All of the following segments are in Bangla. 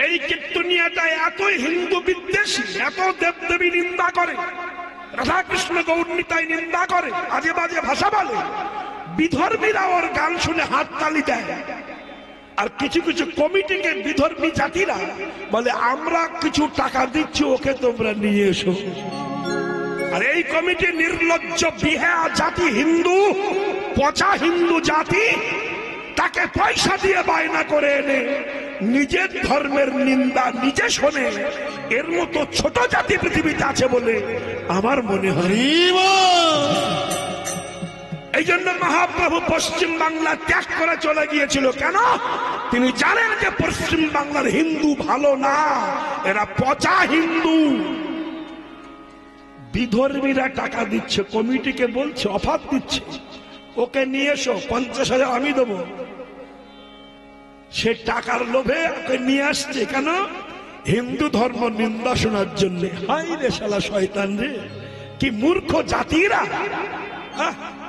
এই কীর্তনিয়াটা এত হিন্দু বিদ্বেষী, এত দেবদেবী নিন্দা করে, রাধাকৃষ্ণ গৌর নিতাই নিন্দা করে, আজে বাজে ভাষা বলে, বিধর্মীরা ওর গান শুনে হাততালি দেয়। আর কিছু কিছু কমিটিকে বিধর্মী জাতিরা বলে আমরা কিছু টাকা দিচ্ছি, ওকে তোমরা নিয়ে এসো। আর এই কমিটি নির্লজ্জ বিহা জাতি, হিন্দু পচা হিন্দু জাতি, তাকে পয়সা দিয়ে বায়না করে এনে নিজের ধর্মের নিন্দা নিজে শোনে। এর মতো ছোট জাতি পৃথিবীতে আছে বলে আমার মনে হয়। এই জন্য মহাপ্রভু পশ্চিম বাংলা ত্যাগ করে চলে গিয়েছিল। কেন? তিনি জানেন যে পশ্চিম বাংলার হিন্দু ভালো না, এরা পচা হিন্দু। বিধর্মীরা টাকা দিচ্ছে, কমিটিকে বলছে, অফার দিচ্ছে, ওকে নিয়ে এসো, 50,000 আমি দেবো। সে টাকার লোভে ওকে নিয়ে আসছে। কেন? হিন্দু ধর্ম নিন্দা শোনার জন্য। হাই রে শালা শয়তান রে, কি মূর্খ জাতিরা,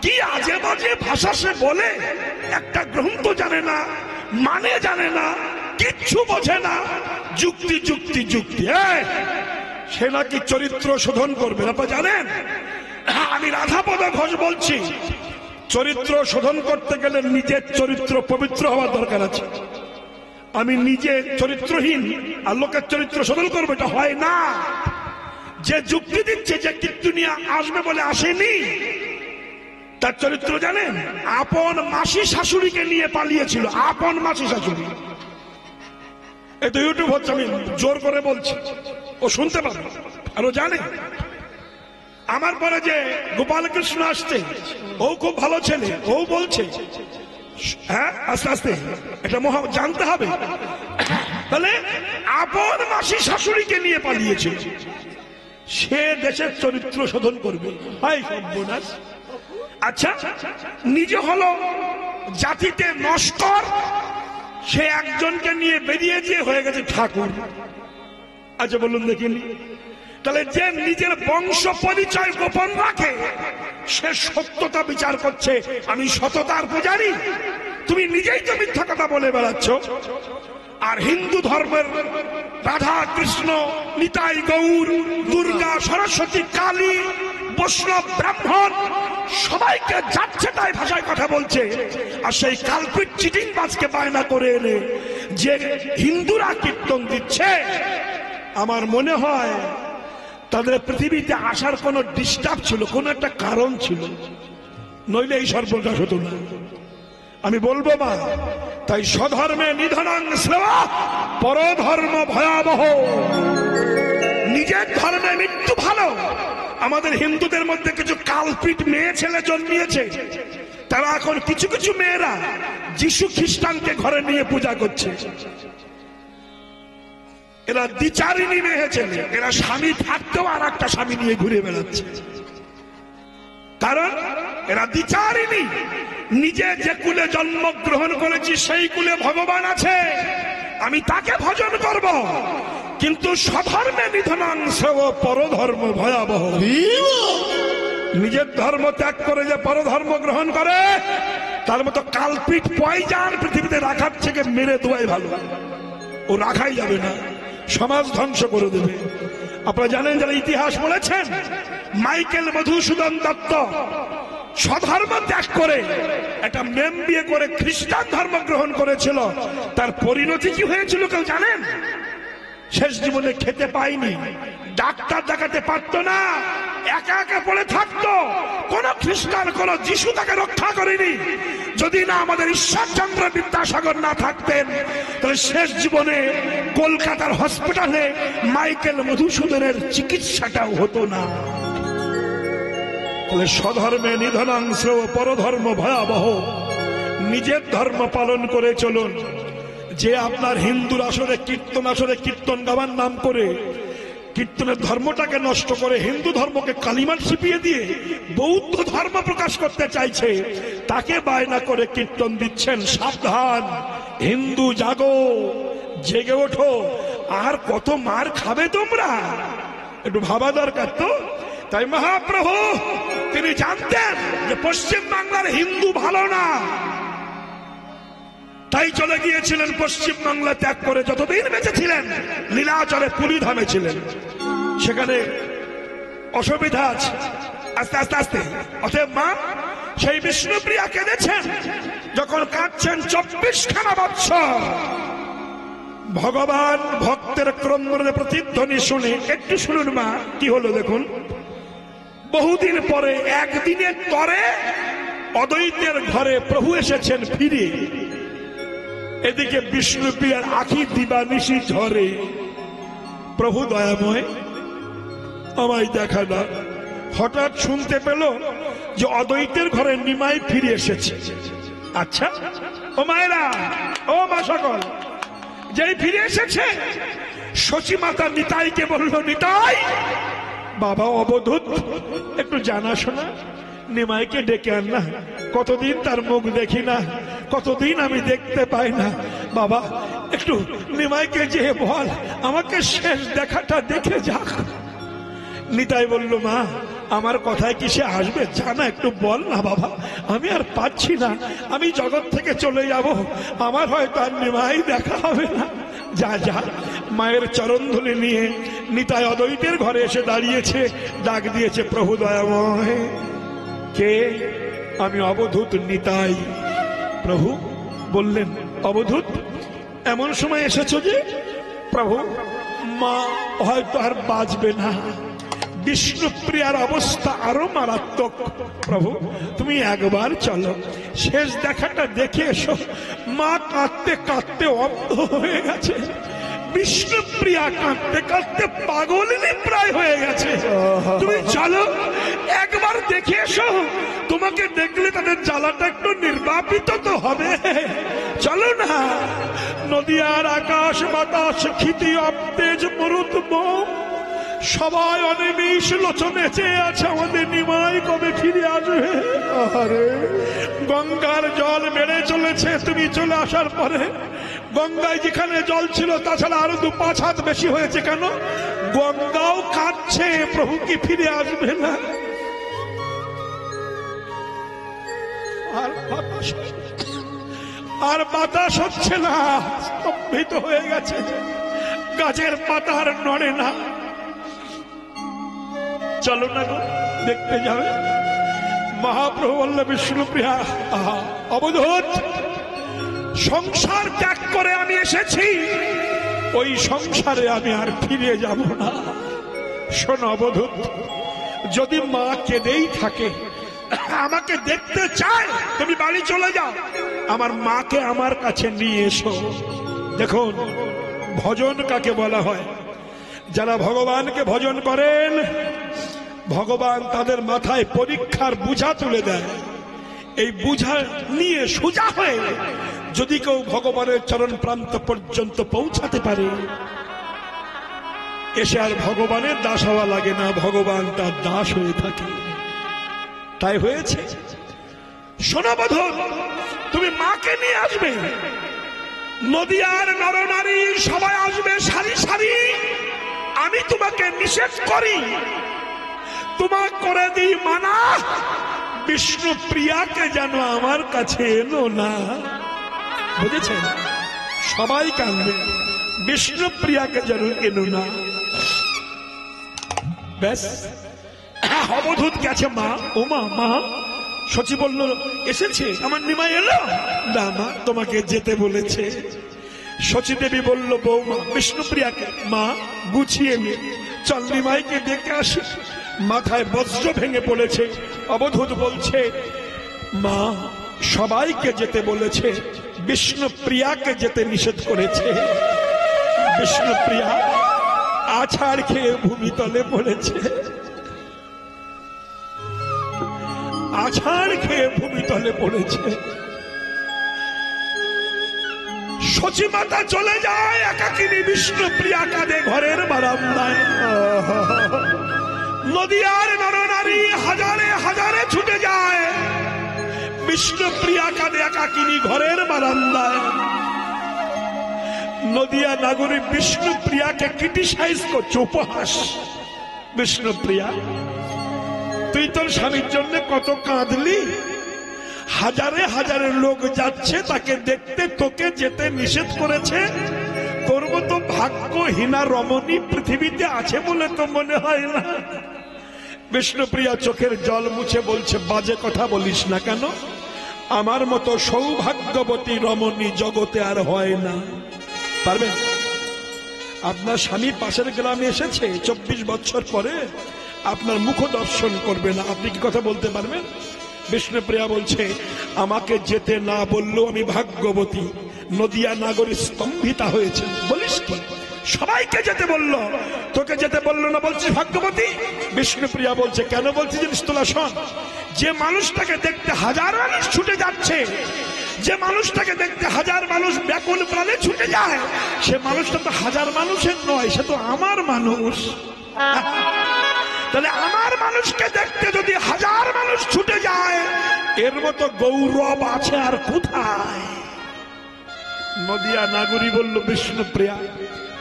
কি আজে বাজে ভাষা সে বলে, একটা গ্রন্থ জানে না, মানে জানে না, কিচ্ছু বোঝে না, যুক্তি যুক্তি যুক্তি। সে নাকি চরিত্র শোধন করবে। আপনারা জানেন, আমি রাধাপদ ঘোষ বলছি, চরিত্র শোধন করতে গেলে নিজের চরিত্র পবিত্র হওয়ার দরকার আছে। আমি নিজে চরিত্রহীন আর লোকের চরিত্র শোধন করবো, এটা হয় না। যে যুক্তি দিচ্ছে যে কীর্তনিয়া আসবে বলে আসেনি, তার চরিত্র জানেন? আপন মাসি শাশুড়িকে নিয়ে পালিয়েছিল, আপন মাসি শাশুড়ি। এই তো ইউটিউব হচ্ছে, আমি জোর করে বলছি, ও শুনতে পাবে আর ও জানে। আমার পরে যে গোপালকৃষ্ণ আসছে, ও খুব ভালো ছেলে, ও বলছে হ্যাঁ আস্তে আস্তে এটা জানতে হবে। তাহলে আপন মাসি শাশুড়িকে নিয়ে পালিয়েছিল, সে দেশের চরিত্র শোধন করবে। হাই সর্বনাশ। আচ্ছা, নিজে হলো জাতিতে নস্কর, সে একজনকে নিয়ে বেরিয়ে যেয়ে হয়ে গেছে ঠাকুর। আচ্ছা বলুন দেখিনি, তাহলে যে নিজের বংশ পরিচয় গোপন রাখে, সে সত্যতা বিচার করছে আমি সততার পূজারী। তুমি নিজেই তো মিথ্যা কথা বলে বেড়াচ্ছ। আর হিন্দু ধর্মের রাধা কৃষ্ণ নিতাই গৌর দুর্গা সরস্বতী কালী বৈষ্ণব ব্রাহ্মণ সবাইকে যাচ্ছে তাই ভাষায় কথা বলছে। আর সেই কালপিট চিটিং বাজকে বায়না করে এনে যে হিন্দুরা কীর্তন দিচ্ছে, আমার মনে হয় তাদের পৃথিবীতে আসার কোন ডিস্টার্ব ছিল, কোন একটা কারণ ছিল, নইলে এই সর্বনাশ হতো না। আমি বলবো মা, তাই স্বধর্মে নিধনাং শ্লেবা পরধর্ম ভয়াবহ। নিজের ধর্মে মৃত্যু ভালো। আমাদের হিন্দুদের মধ্যে কিছু কালপিট মেয়ে ছেলে জন্মিয়েছে, তারা এখন কিছু কিছু মেয়েরা যিশু খ্রিস্টানকে ঘরে নিয়ে পূজা করছে। এরা দ্বিচারিণী মেয়ে ছেলে, এরা স্বামী থাকতেও আর একটা স্বামী নিয়ে ঘুরে বেড়াচ্ছে। কারণ এরা দ্বিচারিণী। নিজে যে কুলে জন্মগ্রহণ করেছি সেই কুলে ভগবান আছে, আমি তাকে ভজন করব। কিন্তু স্বধর্মে নিধনাং শ্লেবা পরধর্ম ভয়াবহ। নিজের ধর্ম ত্যাগ করে যে পরধর্ম গ্রহণ করে, তার মতো কালপিট পয়জান পৃথিবীতে রাখার থেকে মেরে দেওয়াই ভালো। ও রাখাই যাবে না, সমাজ ধ্বংস করে দেবে। আপনারা জানেন, যারা ইতিহাস বলেছেন, মাইকেল মধুসূদন দত্ত স্বধর্ম ত্যাগ করে একটা মেম বিয়ে করে খ্রিস্টান ধর্ম গ্রহণ করেছিল। তার পরিণতি কি হয়েছিল কেউ জানেন? শেষ জীবনে খেতে পায়নি, ডাক্তার দেখাতে পারতো না, একা একা পড়ে থাকতো। কোন খ্রিস্টান কোন যিশু তাকে রক্ষা করেনি। যদি না আমাদের ঈশ্বরচন্দ্র বিদ্যাসাগর না থাকতেন, তাহলে শেষ জীবনে কলকাতার হসপিটালে মাইকেল মধুসূদনের চিকিৎসাটাও হতো না। তাহলে স্বধর্মে নিধনাং শ্লেবা পরধর্ম ভয়াবহ। নিজের ধর্ম পালন করে চলুন। যে আপনার হিন্দুর আসরে কীর্তন গাবার নাম করে কীর্তনের ধর্মটাকে নষ্ট করে হিন্দু ধর্মকে কালিমা ছিপিয়ে দিয়ে বৌদ্ধ ধর্ম প্রকাশ করতে চাইছে, তাকে বায়না করে কীর্তন দিচ্ছেন। সাবধান, হিন্দু জাগো, জেগে ওঠো। আর কত মার খাবে তোমরা, একটু ভাবা দরকার তো। তাই মহাপ্রভু তিনি জানতেন যে পশ্চিম বাংলার হিন্দু ভালো না। তাই চলে গিয়েছিলেন পশ্চিম বাংলা ত্যাগ করে, যতদিন বেঁচে ছিলেন নীলাচলে পুরীধামে ছিলেন। সেখানে অসুবিধা আছে, আস্তে আস্তে আস্তে। অতএব মা সেই বিষ্ণুপ্রিয়া কেঁদেছেন, যখন কাঁদছেন 24খানা বৎসর। ভগবান ভক্তের ক্রন্দনের প্রতিধ্বনি শুনে, একটু শুনুন মা কি হলো দেখুন। বহুদিন পরে একদিনের তরে অদ্বৈতের ঘরে প্রভু এসেছেন ফিরে। এদিকে বিষ্ণুপ্রিয়ার আখি দিবানিশি ঝরে, প্রভু দয়াময় আমায় দেখা না। হঠাৎ শুনতে পেল যে অদ্বৈতের ঘরে নিমাই ফিরে এসেছে। আচ্ছা ও মায়েরা, ও মা সকল, যেই ফিরে এসেছে শচী মাতা নিতাইকে বলল, নিতাই বাবা অবধূত একটু জানাশোনা নিমাইকে ডেকে আন না, কতদিন তার মুখ দেখি না, কতদিন আমি দেখতে পাই না। বাবা একটু নিমাইকে যে বল আমাকে শেষ দেখাটা দেখে যাক। নিতাই বলল, মা আমার কথায় কি সে আসবে? জানা একটু বল না বাবা, আমি আর পাচ্ছি না, আমি জগৎ থেকে চলে যাব, আমার হয়তো আর নিমাই দেখা হবে না। যা যা। মায়ের চরণধুলি নিয়ে নিতাই অদ্বৈতের ঘরে এসে দাঁড়িয়েছে, ডাক দিয়েছে, প্রভু দয়াময়। কে? আমি অবধূত নিতাই। প্রভু বললেন, অবধূত এমন সময় এসেছো যে? প্রভু, মা হয়তো আর বাঁচবে না, বিষ্ণুপ্রিয়ার অবস্থা আরো মারাত্মক। প্রভু তুমি একবার চলো, শেষ দেখাটা দেখে এসো। মা কাঁদতে কাঁদতে অন্ধ হয়ে গেছে, বিষ্ণুপ্রিয়া কাঁদতে কাঁদতে পাগলিনী প্রায় হয়ে গেছে। তুমি চলো একবার দেখে এসো, তোমাকে দেখলে তাদের জ্বালাটা একটু নির্বাপিত তো হবে। চলো না। নদিয়ার আকাশ বাতাস ক্ষিতি অবতেজ মরুত সবাই অনিমিষ লোচনে চেয়ে আছে আমাদের নিমাই কবে ফিরে আসবে। আরে গঙ্গার জল বেড়ে চলেছে, তুমি চলে আসার পরে গঙ্গায় যেখানে জল ছিল তাছাড়া আরো 2-5 হাত বেশি হয়েছে। কেন? গঙ্গাও কাঁদছে, প্রভু কি ফিরে আসবে না? আর বাতাস হচ্ছে না, স্তম্ভিত হয়ে গেছে, গাছের পাতা আর নড়ে না। চলো না গো, দেখতে যাবে। মহাপ্রভু বলল, বিষ্ণুপ্রিয়া অবধূত, সংসার ত্যাগ করে আমি এসেছি, ওই সংসারে আমি আর ফিরে যাব না। শোনো অবধূত, যদি মা কেঁদেই থাকে, আমাকে দেখতে চায়, তুমি বাড়ি চলে যাও, আমার মাকে আমার কাছে নিয়ে এসো। দেখুন ভজন কাকে বলা হয়? যারা ভগবানকে ভজন করেন, ভগবান তাদের মাথায় পরীক্ষার বোঝা তুলে দেয়। এই বোঝা নিয়ে সোজা হয়ে যদি কেউ ভগবানের চরণ প্রান্ত পর্যন্ত পৌঁছাতে পারে, এসে আর ভগবানের দাস হওয়া লাগে না, ভগবান তার দাস হয়ে থাকে। তাই হয়েছে। শোনো বধূ, তুমি মাকে নিয়ে আসবে, নদিয়ার নরনারী সবাই আসবে সারি সারি। আমি তোমাকে নিষেধ করি, তোমার করে দিই মানা, বিষ্ণুপ্রিয়াকে যেন আমার কাছে এনো না। বুঝেছেন? সবাই কাঁদবে, বিষ্ণুপ্রিয়াকে যেন এনো না। ব্যাস, অবধূত গেছে মা। ও মা, মা। শচী বলল, এসেছে আমার নিমাই এলো না? মা তোমাকে যেতে বলেছে। শচী দেবী বলল, বৌমা বিষ্ণুপ্রিয়াকে মা গুছিয়ে নে, চল নিমাইকে দেখে আসি। মাথায় বজ্র ভেঙে পড়েছে। অবধূত বলছে, মা সবাইকে যেতে বলেছে, বিষ্ণুপ্রিয়াকে যেতে নিষেধ করেছে। বিষ্ণুপ্রিয়া আছাড় খেয়ে ভূমিতলে পড়েছে, আছাড় খেয়ে ভূমিতলে পড়েছে। শচী মাতা চলে যায়, একাকিনী বিষ্ণুপ্রিয়া কাঁদে ঘরের বারান্দায়। নদিয়ার নরনারী হাজারে হাজারে ছুটে যায়, বিষ্ণুপ্রিয়া কাঁদে একাকিনী ঘরের বারান্দায়। নদিয়া নাগরী বিষ্ণুপ্রিয়াকে ক্রিটিসাইজ করছে, উপহাস। বিষ্ণুপ্রিয়া, তুই তোর স্বামীর জন্য কত কাঁদলি, হাজারে হাজারে লোক যাচ্ছে তাকে দেখতে, তোকে যেতে নিষেধ করেছে। তোর মতো ভাগ্যহীনা রমণী পৃথিবীতে আছে বলে তো মনে হয় না। বিষ্ণুপ্রিয়া চোখের জল মুছে বলছে, বাজে কথা বলিস না কেন? আমার মতো সৌভাগ্যবতী রমণী জগতে আর হয় না। পারবেন? আপনার স্বামী পাশের গ্রামে এসেছে 24 বছর পরে, আপনার মুখ দর্শন করবে না, আপনি কি কথা বলতে পারবেন? বিষ্ণুপ্রিয়া বলছে, আমাকে যেতে না বললেও আমি ভাগ্যবতী। নদিয়া নাগরী স্তম্ভিতা হয়েছে। বলিস কি? সবাইকে যেতে বললো, তোকে যেতে বললো না, বলছিস ভাগ্যবতী? বিষ্ণুপ্রিয়া বলছে, কেন বলছি জিনিস তোলা শোন। যে মানুষটাকে দেখতে হাজার মানুষ ছুটে যাচ্ছে, যে মানুষটাকে দেখতে হাজার মানুষ ব্যাকুল প্রাণে ছুটে যায়, সে মানুষটা তো হাজার মানুষের নয়, সে তো আমার মানুষ। তাহলে আমার মানুষকে দেখতে যদি হাজার মানুষ ছুটে যায়, এর মতো গৌরব আছে আর কোথায়? নদিয়া নাগরী বলল, বিষ্ণুপ্রিয়া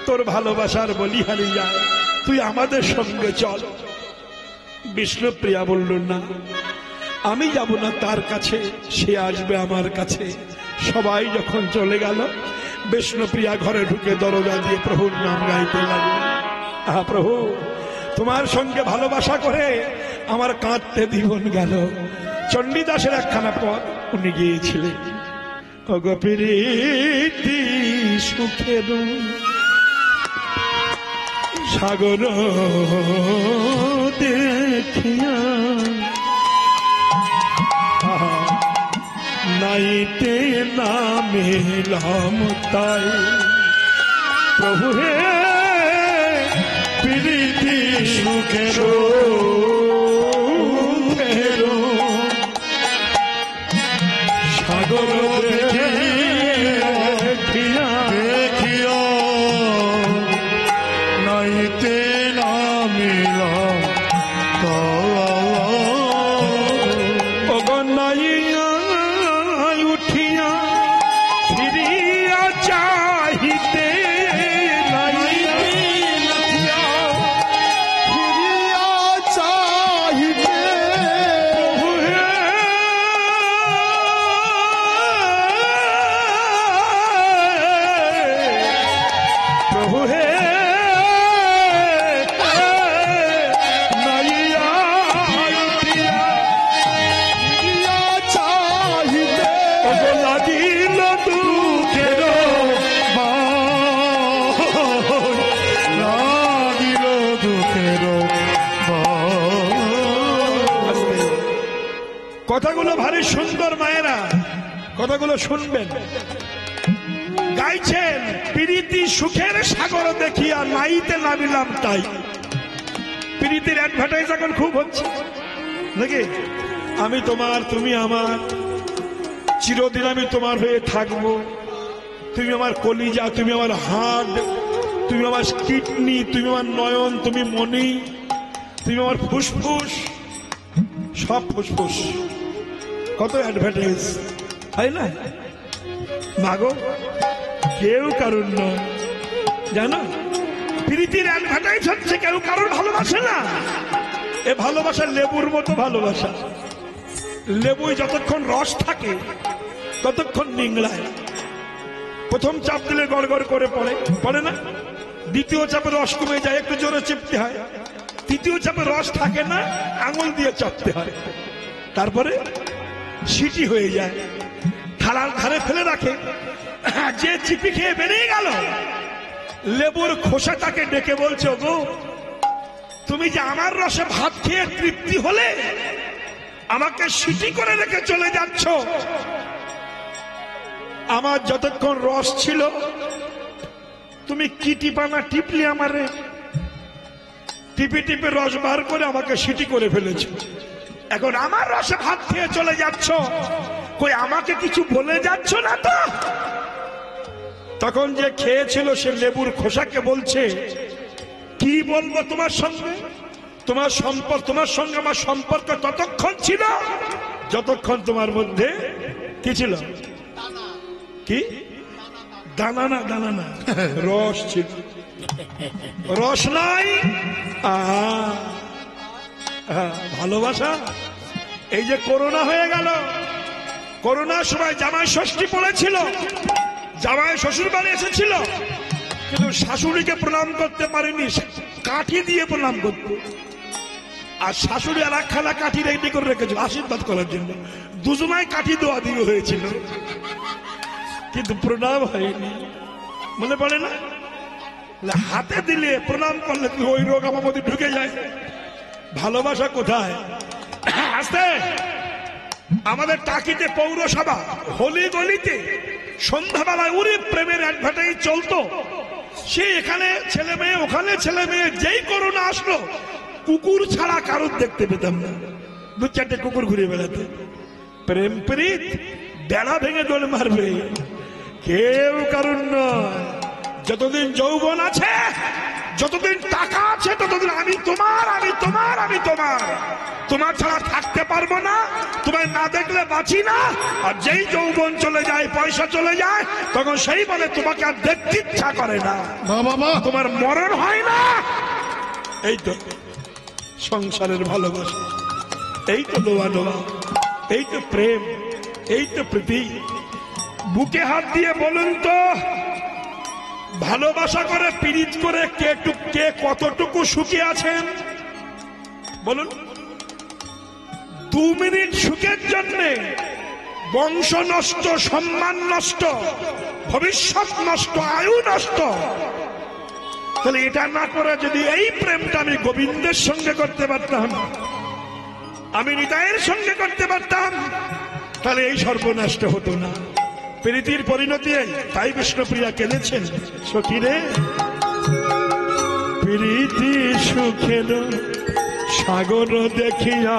তোর ভালোবাসার বলিহারি যায়, তুই আমাদের সঙ্গে চল। বিষ্ণুপ্রিয়া বলল, না আমি যাব না তার কাছে, সে আসবে আমার কাছে। সবাই যখন চলে গেল, বিষ্ণুপ্রিয়া ঘরে ঢুকে দরজা দিয়ে প্রভুর নাম গাইতে লাগলো। আহা প্রভু, তোমার সঙ্গে ভালোবাসা করে আমার কাঁদতে জীবন গেল। চণ্ডীদাসের একখানা পদ উনি গিয়েছিলেন, ওগো প্রীতি সুখের সাগর দেখিয়া নাইতে নামিলাম তাই। প্রভু হে প্রীতি সুখের সাগর দেখিয়া নাইতে নামিলাম অগনাইয়া উঠিয়া ফিরিয়া চাহিতে কথাগুলো ভারী সুন্দর। মায়েরা কথাগুলো শুনবেন। গাইছেন, প্রীতি সুখের সাগর দেখিয়া নাইতে নামিলাম তাই। প্রীতির অ্যাডভার্টাইজ এখন খুব হচ্ছে নাকি? আমি তোমার, তুমি আমার, চিরদিন আমি তোমার হয়ে থাকবো। তুমি আমার কলিজা, তুমি আমার হাড়, তুমি আমার কিডনি, তুমি আমার নয়ন, তুমি মনি, তুমি আমার ফুসফুস, সব ফুসফুস। কত অ্যাডভার্টাইজ, হয় না? মাগো কেউ কারণ নয়, জানো? প্রীতির অ্যাডভার্টাইজ হচ্ছে, কেউ কারোর ভালোবাসে না। এ ভালোবাসা লেবুর মতো ভালোবাসা। লেবুই যতক্ষণ রস থাকে ততক্ষণ নিংড়ায়। প্রথম চাপ দিলে গড় গড় করে পড়ে, পড়ে না? দ্বিতীয় চাপে রস কমে যায়, একটু জোরে চিপতে হয়। তৃতীয় চাপে রস থাকে না, আঙুল দিয়ে চাপতে হয়। তারপরে সিটি হয়ে যায়, থালার ধারে ফেলে রাখে। যে চিপি খেয়ে বেরিয়ে গেল, লেবুর খোসা তাকে ডেকে বলছে, গো তুমি যে আমার রসে ভাত খেয়ে তৃপ্তি হলে, আমাকে সিটি করে রেখে চলে যাচ্ছ। আমার যতক্ষণ রস ছিল তুমি কি টিপানা টিপলি আমারে, টিপে টিপে রস বার করে আমাকে সিটি করে ফেলেছ। এখন আমার রসে ভাত খেয়ে চলে যাচ্ছ, কই আমাকে কিছু বলে যাচ্ছ না তো? তখন যে খেয়েছিল সে লেবুর খোসাকে বলছে, কি বলবো তোমার সঙ্গে? তোমার সঙ্গে আমার সম্পর্ক ততক্ষণ ছিল যতক্ষণ তোমার মধ্যে কি ছিল? কি দানা না, দানা না, রস ছিল। রস নাই, ভালোবাসা। এই যে করোনা হয়ে গেল, করোনার সময় জামাই ষষ্ঠী পড়েছিল, জামাই শ্বশুর বাড়ি এসেছিল, কিন্তু শাশুড়িকে প্রণাম করতে পারেনি, কাঠি দিয়ে প্রণাম করত। আর শাশুড়ি আর একখানা কাঠি রেডি করে রেখেছিল আশীর্বাদ করার জন্য, দুজনায় কাঠি দেওয়া দিয়ে হয়েছিল, কিন্তু প্রণাম হয়নি। মনে পড়ে না? হাতে দিলে প্রণাম করলে ওই রোগ আমার মধ্যে ঢুকে যায়। ভালোবাসা কোথায়? আসতে আমাদের টাকিতে পৌরসভা হোলি গলিতে সন্ধ্যাবেলায় উড়ে প্রেমের অ্যাডভার্টাইজ চলতো। সে এখানে ছেলে মেয়ে, ওখানে ছেলে মেয়ে। যেই করোনা আসলো, কুকুর ছাড়া কারোর দেখতে পেতাম না। দু চারটে কুকুর ঘুরে বেড়াতে। প্রেম প্রীত বেড়া ভেঙে দোল মারবে, কেউ কারণ নয়। যতদিন যৌবন আছে, যতদিন টাকা আছে, ততদিন আমি তোমার, আমি তোমার, আমি তোমার। তোমার ছাড়া থাকতে পারবো না, তোমায় না দেখলে বাঁচি না। আর যেই যৌবন চলে যায়, পয়সা চলে যায়, তখন সেই বলে তোমাকে আর দেখতে ইচ্ছা করে না, তোমার মরণ হয় না। এই তো সংসারের ভালোবাসা, এই তো লোয়া লোয়া, এই তো প্রেম, এই তো প্রীতি। বুকে হাত দিয়ে বলুন তো, ভালোবাসা করে পীড়িত করে কে কতটুকু সুখী আছেন বলুন? 2 মিনিট সুখের জন্য বংশ নষ্ট, সম্মান নষ্ট, ভবিষ্যৎ নষ্ট, আয়ু নষ্ট। তাহলে এটা না করে যদি এই প্রেমটা আমি গোবিন্দের সঙ্গে করতে পারতাম, আমি হৃদয়ের সঙ্গে করতে পারতাম, তাহলে এই সর্বনষ্ট হতো না। প্রীতির পরিণতি। তাই বিষ্ণুপ্রিয়া কেঁদেছেন, সখী রে প্রীতি সুখের সাগর দেখিয়া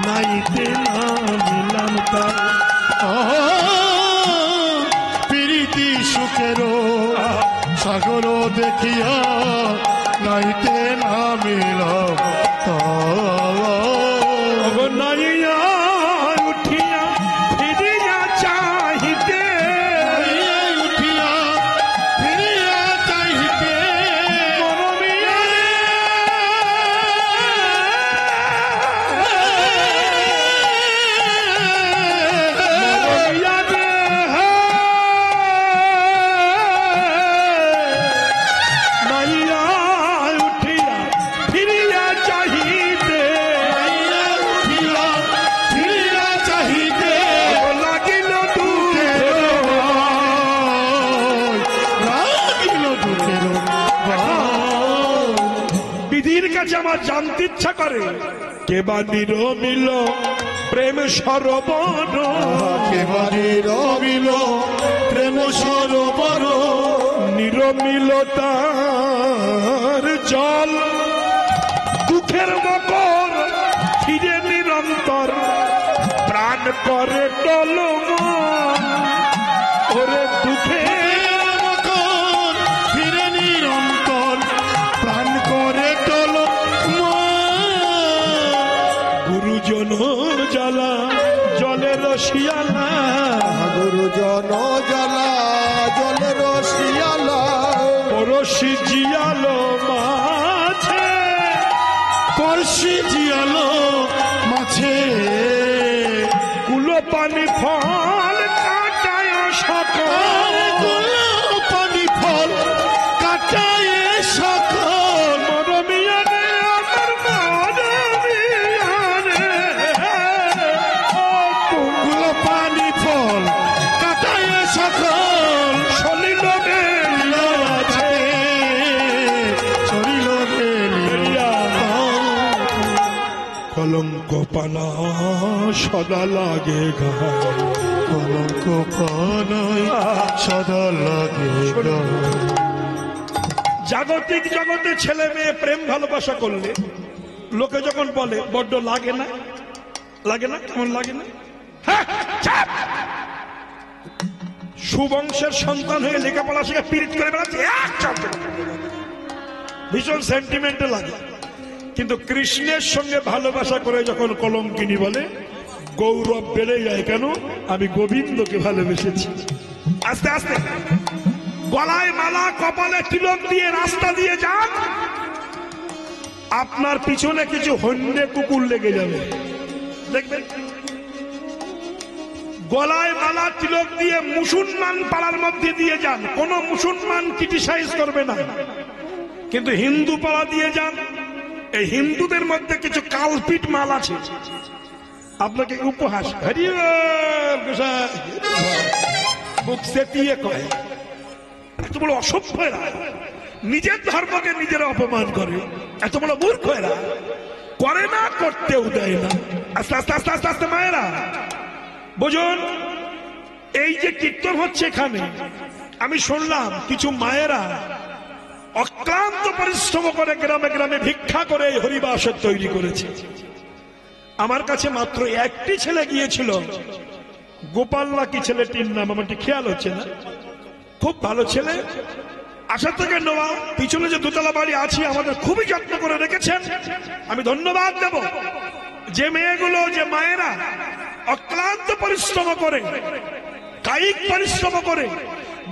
নাইতে নামিলাম তার। প্রীতি সুখের সাগর দেখিয়া নাইতে নামিলাম তার। নাইয়া উঠিয়া ফিরিয়া চাহিতে, উঠিয়া ফিরিয়া চাহিতে মরমিয়া রে, নাইয়া উঠিয়া ফিরিয়া চাহিতে, ফিরিয়া চাহিতে লাগিল দুঃখের লাগিল দুঃখের বিধির কাছে আমার জানতে ইচ্ছা করে, কেবা নিরমিল প্রেম সরোবর, কেবারে রবিল প্রেম সরোবর, নিরমিলতার জল দুঃখের মকর ফিরে নিরন্তর, প্রাণ করে টলমন ওরে দুঃখের মকর ফিরে নিরন্তর, প্রাণ করে টল গুরুজন জ্বালা জলের শিয়ালা, গুরুজন জ্বালা জলের শিয়ালা, পরশি জিয়ালো মাছে, পরশি জিয়ালো মাছে, কুলো পানি ফল কাটায় সকল, পানি ফল কাটায় সকল, মরমিয়া রে আমার মরমিয়া রে, কুলো পানি ফল কাটায় সকল, সলিল বেরিয়া আছে, চলিল বেরিয়া কলঙ্ক পানা সদা লাগে গায়, কলঙ্ক পানায় সদা লাগে গায়। জাগতিক জগতে ছেলে মেয়ে প্রেম ভালোবাসা করলে লোকে যখন বলে বড্ড লাগে না, লাগে না, কেমন লাগে না? হ্যাঁ, চাপ! সুবংশের সন্তান হয়ে লেখাপড়া শিখে পীড়িত করে বেড়াচ্ছে, ভীষণ সেন্টিমেন্টাল লাগে। কিন্তু কৃষ্ণের সঙ্গে ভালোবাসা করে যখন কলঙ্কিনী বলে, গৌরব বেড়ে যায়। কেন? আমি গোবিন্দকে ভালোবেসেছি। আস্তে আস্তে গলায় মালা, কপালে তিলক দিয়ে রাস্তা দিয়ে যান, আপনার পিছনে কিছু হন্যে কুকুর লেগে যাবে। দেখবেন গলায় মালা তিলক দিয়ে মুসলমান পাড়ার মধ্যে দিয়ে যান, কোন মুসলমান ক্রিটিসাইজ করবে না। কিন্তু হিন্দু পাড়া দিয়ে যান, এই হিন্দুদের মধ্যে কিছু কালপিট মাল আছে, আপনাকে উপহাস বুক সেতিয়ে কয়। এত বড় অসভ্য এরা, নিজের ধর্মকে নিজেরা অপমান করে। এত বড় মূর্খ এরা, করে না, করতেও দেয় না। আস্তে আস্তে আস্তে আস্তে আস্তে মায়েরা বুঝুন, এই যে কীর্তন হচ্ছে এখানে, আমি শুনলাম কিছু মায়েরা অক্লান্ত পরিশ্রম করে গ্রামে গ্রামে ভিক্ষা করে এই হরিবাসর তৈরি করেছে। আমার কাছে মাত্র একটি ছেলে গিয়েছিল, গোপাল্লা কি ছেলেটির নাম আমার ঠিক খেয়াল হচ্ছে না, খুব ভালো ছেলে, আশা থেকে নেওয়া। পিছনে যে দোতলা বাড়ি আছে আমাদের খুবই যত্ন করে রেখেছেন, আমি ধন্যবাদ দেব। যে মেয়েগুলো, যে মায়েরা অক্লান্ত পরিশ্রম করে, কায়িক পরিশ্রম করে,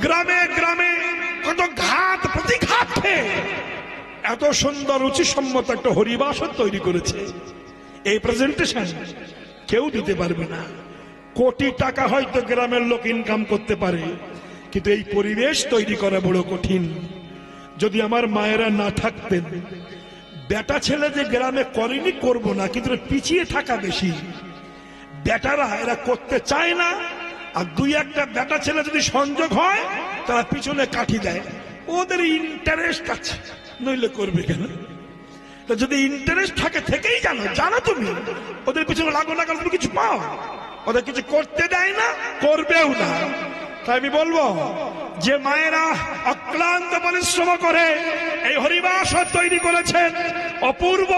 গ্রামে গ্রামে কত ঘাত প্রতিঘাত খেয়ে এত সুন্দর রুচিসম্মত একটা হরিবাসর তৈরি করেছে, এই প্রেজেন্টেশন কেউ দিতে পারবে না। কোটি টাকা হয়তো গ্রামের লোক ইনকাম করতে পারে, কিন্তু এই পরিবেশ তৈরি করা বড় কঠিন। যদি আমার মায়েরা না থাকতেন, বেটা ছেলে যে গ্রামে করেনি করব না, কিন্তু পিছিয়ে থাকা বেশি। বেটারা এরা করতে চায় না, আর দুই একটা বেটা ছেলে যদি সংযোগ হয় তারা পিছনে কাঠি দেয়, ওদের ইন্টারেস্ট আছে, নইলে করবে কেন? তো যদি ইন্টারেস্ট থাকে, থেকেই জানো, জানো তুমি ওদের পিছনে লাগো না, কারণ তুমি কিছু পাও। ওদের কিছু করতে দেয় না, করবেও না। তাই আমি বলবো, যে মায়েরা অক্লান্ত পরিশ্রম করে এই হরিবাসর তৈরি করেছেন, অপূর্ব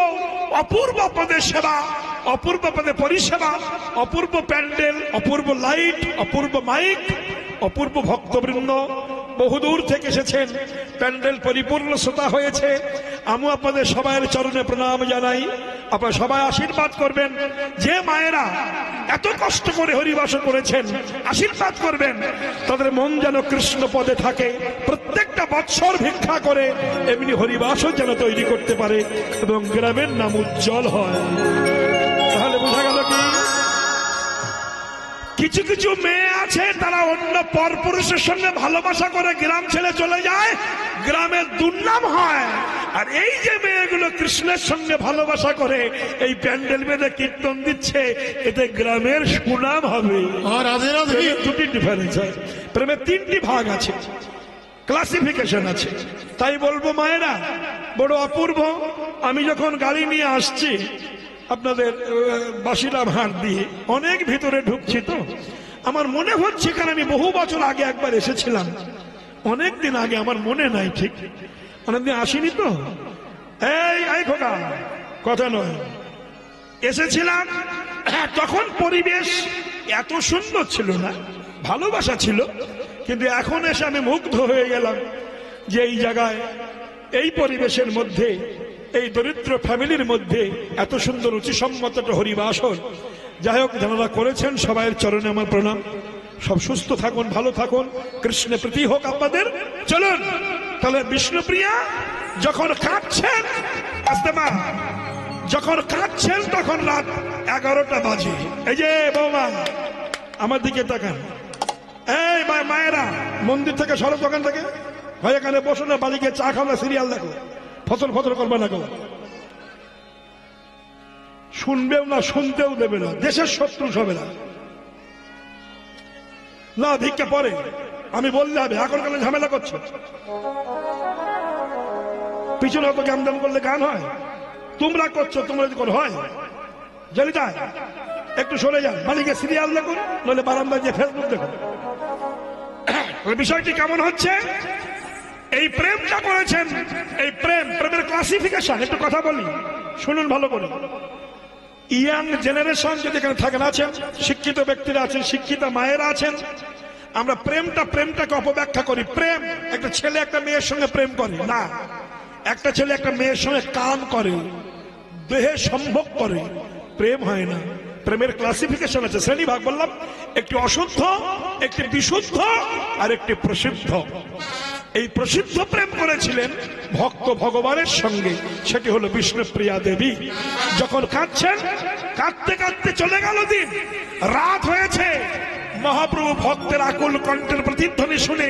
অপূর্ব পদে সেবা, অপূর্ব পদে পরিষেবা, অপূর্ব প্যান্ডেল, অপূর্ব লাইট, অপূর্ব মাইক, অপূর্ব ভক্তবৃন্দ বহুদূর থেকে এসেছেন, প্যান্ডেল পরিপূর্ণ শ্রোতা হয়েছে। আমি আপনাদের সবাইয়ের চরণে প্রণাম জানাই, আপনারা সবাই আশীর্বাদ করবেন। যে মায়েরা এত কষ্ট করে হরিবাসর করেছেন, আশীর্বাদ করবেন, তাদের মন যেন কৃষ্ণ পদে থাকে, প্রত্যেকটা বৎসর ভিক্ষা করে এমনি হরিবাসর যেন তৈরি করতে পারে এবং গ্রামের নাম উজ্জ্বল হয়। তাহলে বোঝা গেল কি, কিছু কিছু মেয়ে আছে তারা অন্য পরপুরুষের সঙ্গে ভালোবাসা করে গ্রাম ছেড়ে চলে যায়, গ্রামের দুর্নাম হয়। আর এই যে মেয়েগুলো কৃষ্ণের সঙ্গে ভালোবাসা করে এই প্যান্ডেল বেঁধে কীর্তন দিচ্ছে, এতে গ্রামের সুনাম হবে। দুটি ডিফারেন্স হয়, প্রেমের তিনটি ভাগ আছে, ক্লাসিফিকেশন আছে। তাই বলবো মায়েরা, বড় অপূর্ব। আমি যখন গাড়ি নিয়ে আসছি আপনাদের বাসিরাম হাট দিয়ে, অনেক ভিতরে ঢুকছি, তো আমার মনে হচ্ছে, কারণ আমি বহু বছর আগে একবার এসেছিলাম, অনেক দিন আগে, আমার মনে নাই ঠিক, অনেকদিন আসিনি তো। এই খোকা, কথা নয়, এসেছিলাম তখন পরিবেশ এত সুন্দর ছিল না, ভালোবাসা ছিল। কিন্তু এখন এসে আমি মুগ্ধ হয়ে গেলাম যে এই জায়গায়, এই পরিবেশের মধ্যে, এই দরিদ্র ফ্যামিলির মধ্যে এত সুন্দর রুচিসম্মত একটা হরিবাসর। যাই হোক, যারা করেছেন সবাইয়ের চরণে আমার প্রণাম। সব সুস্থ থাকুন, ভালো থাকুন, কৃষ্ণের প্রীতি হোক আপনাদের। চলুন তাহলে, বিষ্ণুপ্রিয়া যখন কাঁদছেন, আসতে মা, যখন কাঁদছেন তখন রাত 11টা বাজে। এই যে বৌমা, আমার দিকে তাকান। এই মায়েরা, মন্দির থেকে সরব, দোকান থেকে হয় এখানে বসো না, বাড়ি গিয়ে চা খাও না, সিরিয়াল দেখো, ফসল ফসল করবে না, কেউ শুনবেও না, শুনতেও দেবে না, দেশের শত্রু হবে না। না ভিক্ষা পরে, আমি বললে হবে, এখন কালে ঝামেলা করছো, পিছনে অত জ্ঞান দাম করলে গান হয়, তোমরা করছো, তোমরা যদি হয় জানি তাই, একটু সরে যান, বাড়িকে সিরিয়াল দেখুন, নইলে বারান্দায় যে ফেসবুক দেখুন। বিষয়টি কেমন হচ্ছে, এই প্রেমটা করেছেন, এই প্রেমের ক্লাসিফিকেশন একটু কথা বলি, শুনুন ভালো করে। ইয়াং জেনারেশন যদি এখানে থাকেন, আছেন, শিক্ষিত ব্যক্তিরা আছেন, শিক্ষিত মায়েরা আছেন, আমরা প্রেমটাকে অপব্যাখ্যা করি। প্রেম একটা ছেলে একটা মেয়ের সঙ্গে প্রেম করে না, একটা ছেলে একটা মেয়ের সঙ্গে কাম করে, দেহে সম্ভোগ করে, প্রেম হয় না। প্রেমের ক্লাসিফিকেশন আছে, শ্রেণী ভাগ বললাম, একটি অশুদ্ধ, একটি বিশুদ্ধ, আর একটি প্রসিদ্ধ। এই প্রসিদ্ধ প্রেম করেছিলেন ভক্ত ভগবানের সঙ্গে, সেটি হলো বিষ্ণুপ্রিয়া দেবী। যখন কাঁদছেন কাঁদতে কাঁদতে চলে গেল দিন, রাত হয়েছে। মহাপ্রভু ভক্তের আকুল কণ্ঠের প্রতিধ্বনি শুনে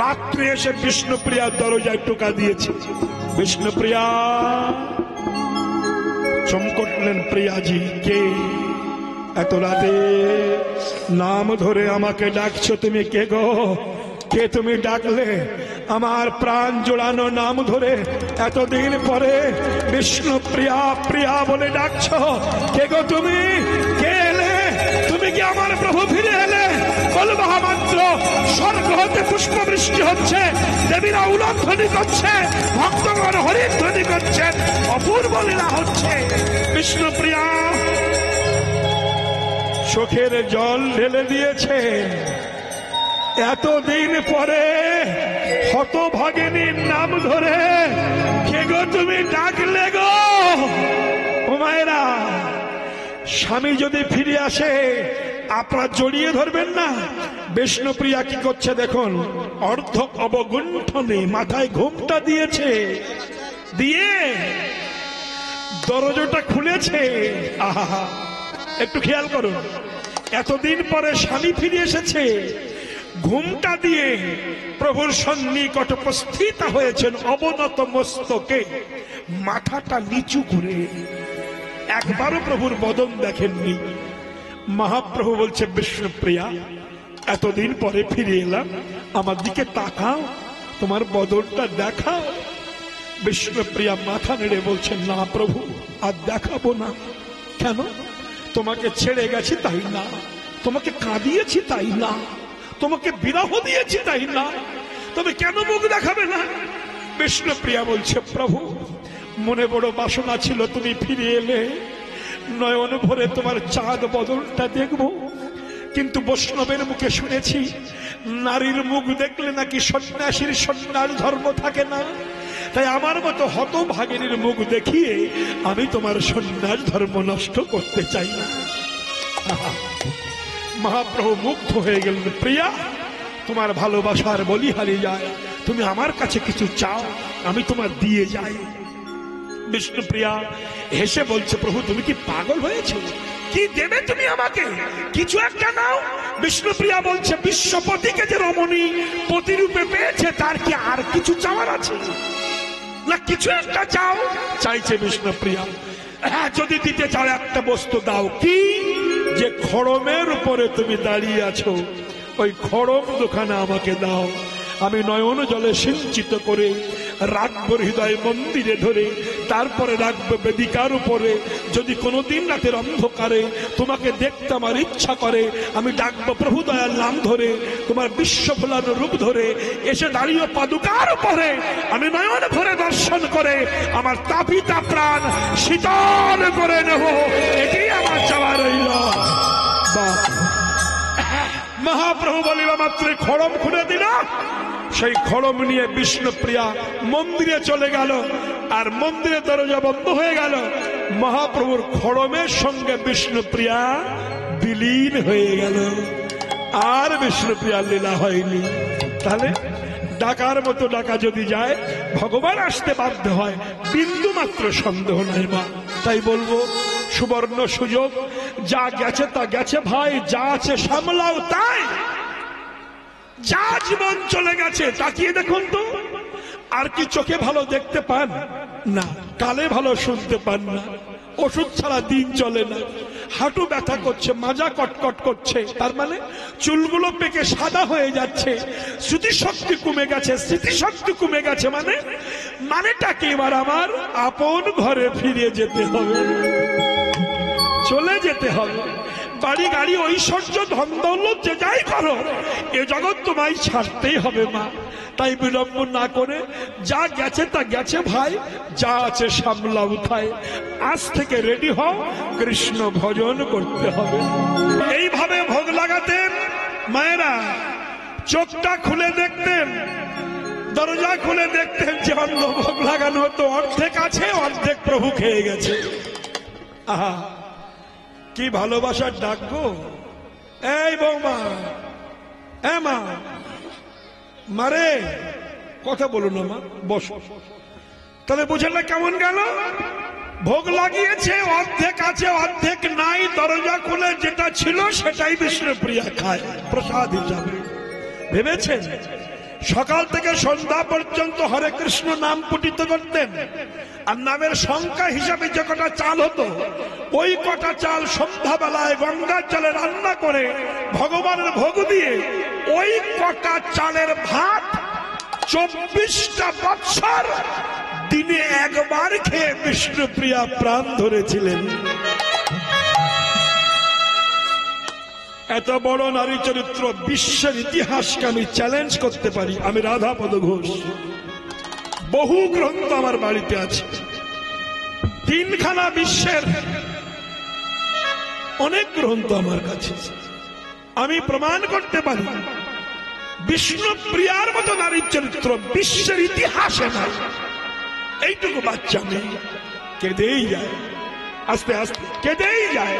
রাত্রে এসে বিষ্ণুপ্রিয়ার দরজায় টোকা দিয়েছে। বিষ্ণুপ্রিয়া চমকলেন, প্রিয়াজি কে? এত রাতে নাম ধরে আমাকে ডাকছো, তুমি কে গো? কে তুমি ডাকলে? আমার প্রাণ জোড়ানো নাম ধরে এতদিন পরে বিষ্ণুপ্রিয়া প্রিয়া বলে ডাকছো, কে গো তুমি? কে এলে? তুমি কি আমার প্রভু ফিরে এলে? বল মহামন্ত্র, স্বর্গ হতে পুষ্প বৃষ্টি হচ্ছে, দেবীরা উলধ্বনি করছে, ভক্তগণ হরিধ্বনি করছেন, অপূর্ব লীলা হচ্ছে। বিষ্ণুপ্রিয়া চোখের জল ঢেলে দিয়েছে। এতদিন পরে হতভাগিনীর নাম ধরে কে গো তুমি ডাকলে গো? ও মায়েরা, স্বামী যদি ফিরে আসে আপনারা জড়িয়ে ধরবেন না? বিষ্ণুপ্রিয়া কি করছে দেখুন, অর্ধ অবগুণ্ঠনে মাথায় ঘোমটা দিয়েছে, দিয়ে দরজাটা খুলেছে। আহা, একটু খেয়াল করুন, এতদিন পরে স্বামী ফিরে এসেছে, ঘুমটা দিয়ে প্রভুর সন্নিকট উপস্থিত হয়েছেন অবনত মস্তকে, মাথাটা নিচু করে। একবারও প্রভুর বদন দেখেননি। মহাপ্রভু বলছে, বিষ্ণুপ্রিয়া এতদিন পরে ফিরে এলাম, আমার দিকে তাকাও, তোমার বদনটা দেখাও। বিষ্ণুপ্রিয়া মাথা নেড়ে বলছেন, না প্রভু, আর দেখাবো না। কেন? তোমাকে ছেড়ে গেছি তাই না, তোমাকে কাঁদিয়েছি তাই না, তোমাকে বিরহ দিয়েছি তাই না, তবে কেন মুখ দেখাবে না? বিষ্ণুপ্রিয়া বলছে, প্রভু মনে বড় বাসনা ছিল তুমি ফিরে এলে, নয়ন ভরে তোমার চাঁদ বদলটা দেখব, কিন্তু বৈষ্ণবের মুখে শুনেছি নারীর মুখ দেখলে নাকি সন্ন্যাসীর সন্ন্যাস ধর্ম থাকে না, তাই আমার মতো হতভাগিনীর মুখ দেখিয়ে আমি তোমার সন্ন্যাস ধর্ম নষ্ট করতে চাই না। মহাপ্রভু মুগ্ধ হয়ে গেলেন, প্রিয়া তোমার ভালোবাসার বলিহারি যায়, তুমি আমার কাছে কিছু চাও, আমি তোমার দিয়ে যাই। বিষ্ণুপ্রিয়া হেসে বলছে, প্রভু তুমি কি পাগল হয়েছো? কি দেবে তুমি আমাকে? কিছু একটা নাও। বিষ্ণুপ্রিয়া বলছে, বিশ্বপতিকে যে রমণী পতিরূপে পেয়েছে তার কি আর কিছু চাওয়ার আছে? না কিছু একটা চাও। চাইছে বিষ্ণুপ্রিয়া, হ্যাঁ যদি দিতে চাও একটা বস্তু দাও। কি? যে খড়মের উপরে তুমি দাঁড়িয়ে আছো ওই খড়ম দোকানে আমাকে দাও, আমি নয়ন জলে সিঞ্চিত করে রাখবো হৃদয় মন্দিরে ধরে, তারপরে রাখবো বেদিকার উপরে। যদি কোনোদিন রাতের অন্ধকারে তোমাকে দেখতে আমার ইচ্ছা করে, আমি ডাকবো প্রভু দয়াল নাম ধরে, তোমার বিশ্ব ফোলানো রূপ ধরে এসে দাঁড়িয়ে পাদুকার উপরে আমি নয়ন ভরে দর্শন করে আমার তাপিতা প্রাণ শীতল করে নেব। এটাই আমার চাওয়া রইল। মহাপ্রভু বলিবা মাত্র খড়ম খুলে দিল। সেই খড়ম নিয়ে বিষ্ণুপ্রিয়া মন্দিরে চলে গেল, আর মন্দিরের দরজা বন্ধ হয়ে গেল। মহাপ্রভুর খড়মের সঙ্গে বিষ্ণুপ্রিয়া বিলীন হয়ে গেল, আর বিষ্ণুপ্রিয়ার লীলা হয়নি। তাহলে ডাকার মতো ডাকা যদি যায়, ভগবান আসতে বাধ্য হয়, বিন্দু মাত্র সন্দেহ নাই মা। তাই বলবো, সুবর্ণ সুযোগ, যা গেছে তা গেছে ভাই, যা আছে সামলাও তাই। যা জীবন চলে গেছে তাকিয়ে দেখুন তো, আর কি চোখে ভালো দেখতে পান না, কালে ভালো শুনতে পান না, ওষুধ ছাড়া দিন চলে না, হাঁটু ব্যথা করছে, মাজা কটকট করছে, তার মানে চুলগুলো পেকে সাদা হয়ে যাচ্ছে, স্মৃতিশক্তি কমে গেছে, স্মৃতিশক্তি কমে গেছে, মানেটা কি? এবার আমার আপন ঘরে ফিরে যেতে হবে, চলে যেতে হবে। বাড়ি গাড়ি ঐশ্বর্য ধন দৌলত যে যাই করো, এ জগৎ তোমায় ছাড়তেই হবে মা। তাই বিলম্ব না করে, যা গেছে তা গেছে ভাই, যা আছে সামলাও উঠায়। আজ থেকে রেডি হও, কৃষ্ণ ভজন করতে হবে। এইভাবে ভোগ লাগাতেন মায়েরা। চোখটা খুলে দেখতেন, দরজা খুলে দেখতেন যে অন্য ভোগ লাগানো হতো, অর্ধেক আছে অর্ধেক প্রভু খেয়ে গেছে। আহা, কি ভালোবাসার ডাক গো! এই বৌমা, এ মা, মারে কথা বলো না মা, বসো। তাহলে বুঝেন না কেমন গেল? ভোগ লাগিয়েছে, অর্ধেক আছে অর্ধেক নাই, দরজা খুলে যেটা ছিল সেটাই বিষ্ণুপ্রিয়া খায় প্রসাদ হিসাবে। ভেবেছেন সকাল থেকে সন্ধ্যা পর্যন্ত হরে কৃষ্ণ নাম পঠিত করতেন, আর নামের সংখ্যা হিসাবে যে কটা চাল হতো ওই কটা চাল সন্ধ্যাবেলায় গঙ্গার জলে রান্না করে ভগবানের ভোগ দিয়ে ওই কটা চালের ভাত 24টা বৎসর দিনে একবার খেয়ে বিষ্ণুপ্রিয়া প্রাণ ধরেছিলেন। এত বড় নারী চরিত্র বিশ্বের ইতিহাসকে আমি চ্যালেঞ্জ করতে পারি। আমি রাধাপদ ঘোষ, বহু গ্রন্থ আমার বাড়িতে আছে, 3খানা বিশ্বের অনেক গ্রন্থ আমার কাছে। আমি প্রমাণ করতে পারি বিষ্ণুপ্রিয়ার মতো নারী চরিত্র বিশ্বের ইতিহাসে নাই। এইটুকু বাচ্চা মেয়ে কেঁদেই যায়, আস্তে আস্তে কেঁদেই যায়,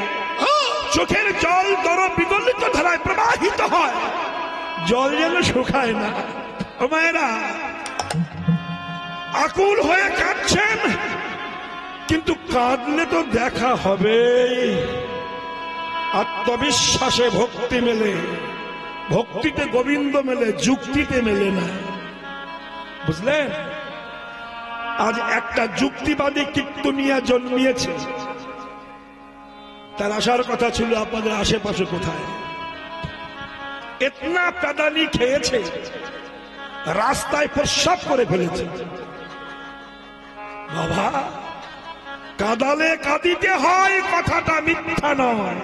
চোখের জল দর বিগলিত ধারায় প্রবাহিত হয়, জল যেন শুকায় না। ও মায়েরা আকুল হয়ে কাঁদছেন, কিন্তু কাঁদলে তো দেখা হবে। আত্মবিশ্বাসে ভক্তি মেলে, ভক্তিতে গোবিন্দ মেলে, যুক্তিতে মেলে না, বুঝলেন? আজ একটা যুক্তিবাদী কীর্তনিয়া জন্মিয়েছে, তার আসার কথা ছিল আপনাদের আশেপাশে কোথায়। এতনা কাদানি খেয়েছে, রাস্তায় প্রস্রাব করে ফেলেছে। বাবা, কাদালে কাঁদিতে হয় কথাটা মিথ্যা নয়।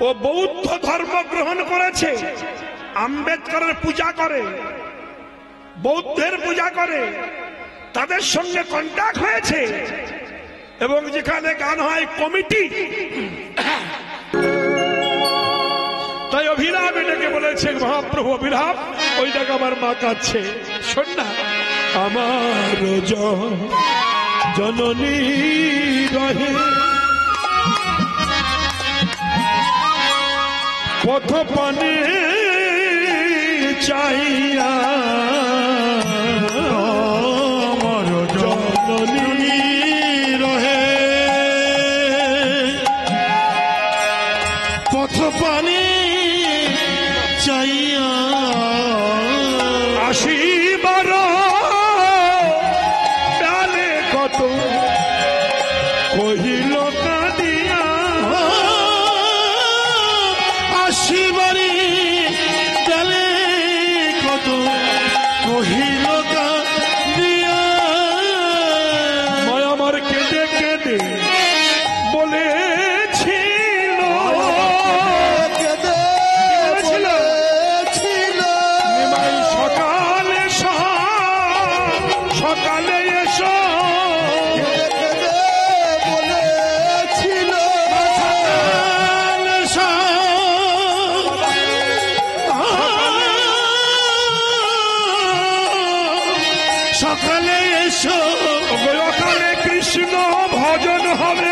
ও বৌদ্ধ ধর্ম গ্রহণ করেছে, আম্বেদকরের পূজা করে, বৌদ্ধের পূজা করে, তাদের সঙ্গে কন্ট্যাক্ট হয়েছে, এবং যেখানে গান হয় কমিটি, তাই অভিরাম এটাকে বলেছে মহাপ্রভু অভিরাম, ওইটাকে আমার মা কাছে। শোন না, আমার জননী রহে পথ পানে চাইয়া, আমার জননী রহে পথ পানে চাইয়া, আসিবার ডালে কত কহিল কাঁদিয়া, আসিবারে ডালে কত কহিল কাঁদিয়া, মায়া আমার কেঁদে কেঁদে বলেছিল, নিমাই সকালে সকালে এসো, সকালে এসো, ওখানে কৃষ্ণ ভজন হবে